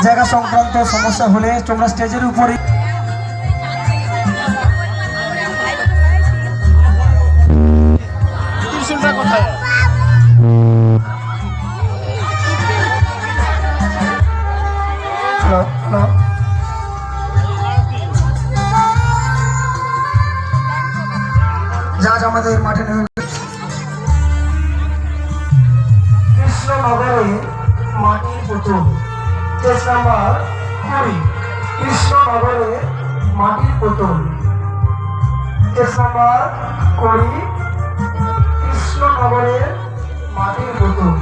জায়গা সংক্রান্ত সমস্যা হলে তোমরা স্টেজের উপরে জাজ আমাদের মাঠে নেমে কৃষ্ণনগরে মাটির পুতুল কেস নাম্বার 20 কৃষ্ণনগরে মাটির পুতুল কেস নাম্বার 20 কৃষ্ণনগরে মাটির পুতুল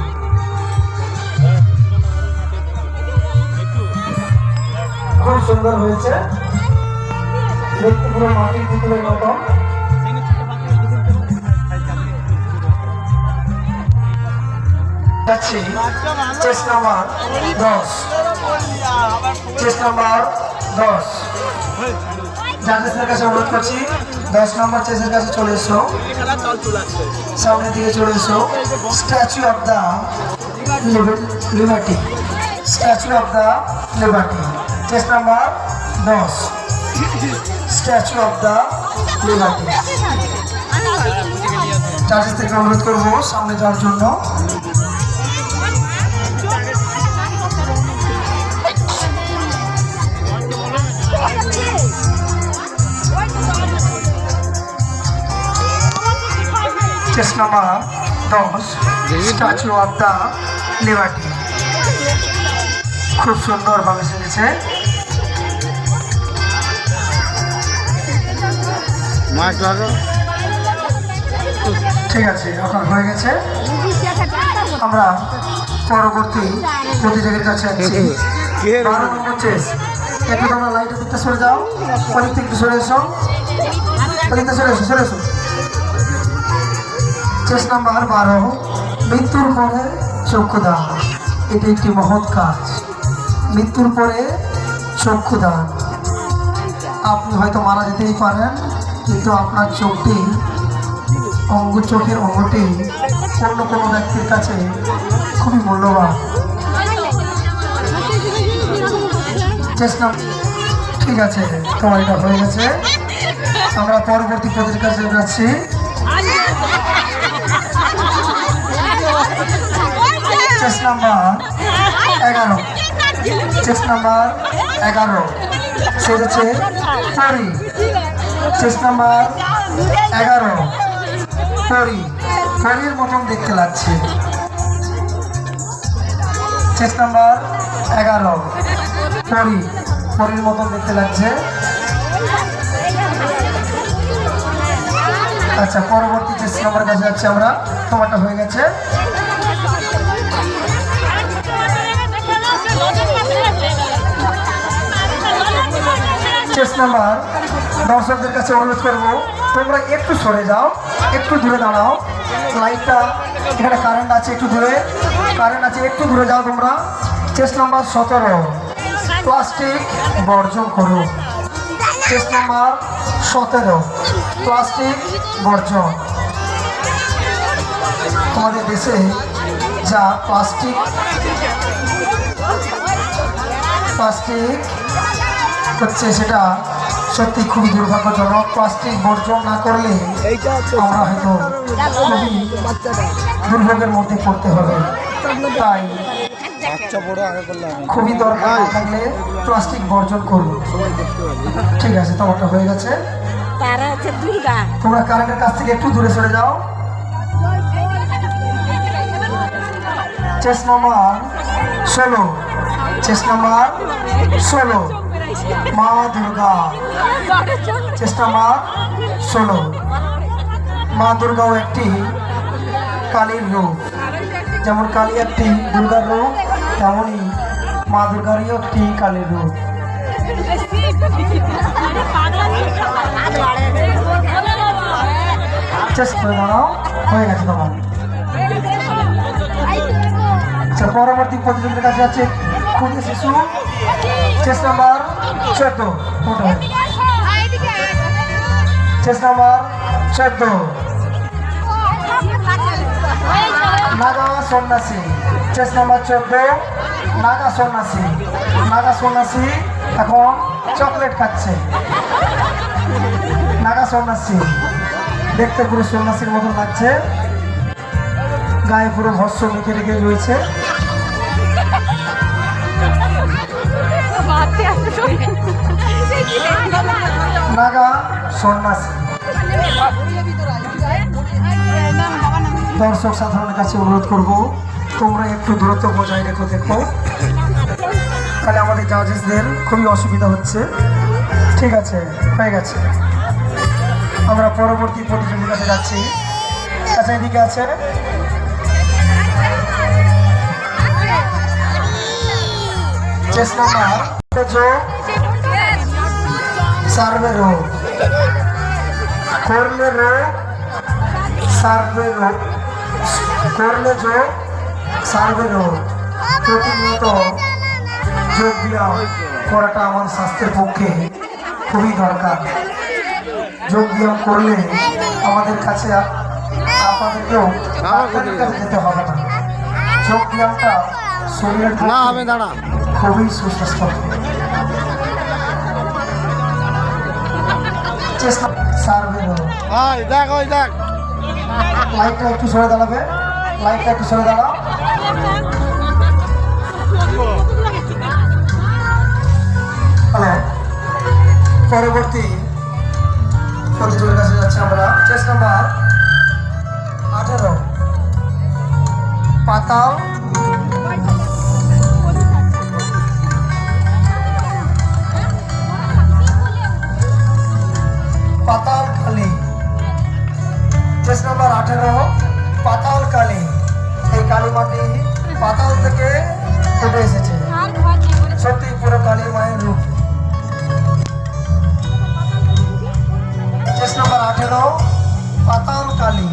খুব সুন্দর হয়েছে দেখতে পুরো মাটির পুতুলের মতো চেস নাম্বার 10 জাজেসের কাছে অনুরোধ করছি 10 নম্বর চেসের কাছে চলে এসো সামনের দিকে চলে এসো statue of the liberty statue of the liberty chest number 10 statue of the liberty জাজেস থেকে অনুরোধ করবো সামনে যাওয়ার জন্য chest number 10 statue of the liberty খুব সুন্দরভাবে সেজেছে ঠিক আছে আপনার হয়ে গেছে আমরা পরবর্তী প্রতিযোগীর কাছে আছি 12 নম্বর চেস একটু তোমরা লাইটের দিকটা সরে যাও ওদিক থেকে একটু সরে এসো ওদিকটা সরে এসো চেস নাম্বার 12 মৃত্যুর পরে চক্ষুদান এটি একটি মহৎ কাজ মৃত্যুর পরে চক্ষুদান আপনি হয়তো মারা যেতেই পারেন কিন্তু আপনার চোখটি চোখের অঙ্গটি অন্য কোনো ব্যক্তির কাছে খুবই মূল্যবান চেষ্টা ঠিক আছে তোমার এটা হয়ে গেছে আমরা পরবর্তী পদের কাছে যাচ্ছি চেস নাম্বার 11 চেস নাম্বার 11 সেরেছে পরি চেস নাম্বার 11 পরির মতন দেখতে লাগছে চেস নাম্বার 11 পরির মতন দেখতে লাগছে আচ্ছা পরবর্তী চেস নাম্বার কাছে যাচ্ছি আমরা তোমারটা হয়ে গেছে চেস নাম্বার দর্শকদের কাছে অনুরোধ করবো তোমরা একটু সরে যাও একটু দূরে দাঁড়াও লাইটটা এখানে কারেন্ট আছে একটু দূরে যাও তোমরা চেস নাম্বার 17 প্লাস্টিক বর্জন করো চেস নাম্বার 17 প্লাস্টিক বর্জন আমাদের দেশে যা প্লাস্টিক হচ্ছে সেটা সত্যি খুবই দুর্ভাগ্যজনক প্লাস্টিক বর্জন না করলে আমরা হয়তো খুবই দুর্ভোগের মধ্যে পড়তে হবে তাই খুবই দরকার না থাকলে প্লাস্টিক বর্জন করব ঠিক আছে তোমারটা হয়ে গেছে তোমরা কারেন্টের কাছ থেকে একটু দূরে সরে যাও চেস নাম্বার 16 মা দুর্গা চেস নাম্বার 16 মা দুর্গাও একটি কালীর রূপ যেমন কালী একটি দুর্গার রূপ তেমনই মা দুর্গারই একটি কালীর রূপ চেষ্টা করে দাঁড়াও হয়ে গেছে তোমার আচ্ছা পরবর্তী প্রতিযোগীদের কাছে আছে ক্ষুদ্র শিশু chess number 14 chess number 14 Naga সন্ন্যাসী চেস নাম্বার 14 নাগা সন্ন্যাসী। নাগা সন্ন্যাসী এখন চকলেট খাচ্ছে। নাগা সন্ন্যাসী দেখতে পুরো সন্ন্যাসীর মতন লাগছে, গায়ে পুরো ভস্য মেখে রেখে রয়েছে। নাগা সন্ন্যাসী। দর্শক সাধারণের কাছে অনুরোধ করব, তোমরা একটু দূরত্ব বজায় রেখো। দেখো তাহলে আমাদের জাজেসদের খুবই অসুবিধা হচ্ছে। ঠিক আছে, হয়ে গেছে। আমরা পরবর্তী প্রতিযোগীর কাছে যাচ্ছি। আচ্ছা, এদিকে আছে চেষ্টা সার্ভে রোগ করলে রোগ সার্ভে রোগ করলে যোগ সার্ভে রোগ। প্রতিনিয়ত যোগ ব্যায়াম করাটা আমার স্বাস্থ্যের পক্ষে খুবই দরকার। যোগ ব্যায়াম করলে আমাদের কাছে আপনাদেরকেও ডাক্তারের কাছে যেতে হবে না। যোগ ব্যায়ামটা শরীরের খুবই সুস্বাস্থ্য। চেষ্টা সার্ভে রোগ। লাইটটা একটু সরে দাঁড়াবে, লাইটটা একটু সরে দাঁড়াও। হ্যালো, পরবর্তী প্রতিযোগীর কাছে যাচ্ছি আমরা। চেস নাম্বার 18 পাতাল পাতাল কালী। চেস নাম্বার 18 পাতাল কালী। এই কালী মাটি পাতাল থেকে উঠে এসেছে, সত্যি পুরো কালী মায়ের রূপ। চেস নাম্বার 18 পাতাল কালী।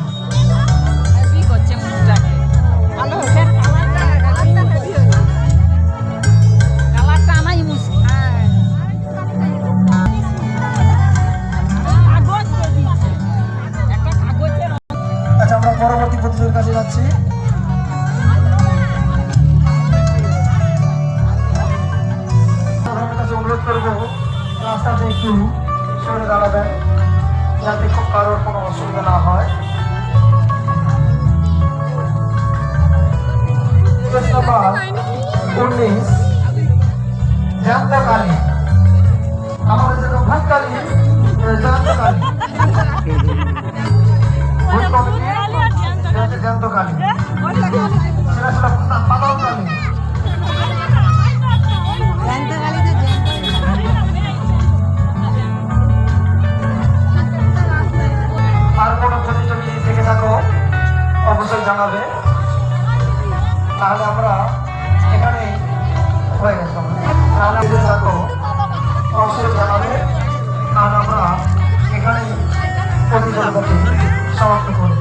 আচ্ছা, আমরা পরবর্তী প্রতিযোগীর কাছে যাচ্ছি। অনুরোধ করবো রাস্তাতে একটু সরে দাঁড়াবেন, যাতে খুব কারোর কোনো অসুবিধা না হয়। নাম্বার 19 জ্যান্ত কালী। আমাদের জন্য ভূত কালী, জ্যান্ত কালী। ভূত কমিটি জ্যান্ত কালী, সেটা ছিল পাতাল কালী। আর কোনো প্রতিযোগী থেকে থাকো অবশ্যই জানাবে, তাহলে আমরা এখানে হয়ে গেছে। তাহলে থাকো অবশ্যই জানাবে, তাহলে আমরা এখানেই প্রতিযোগিতাটি সমাপ্ত করি।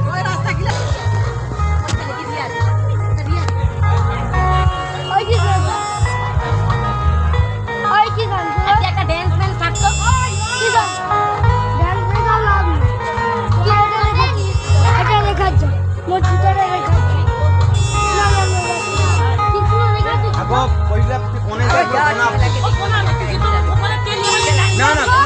না না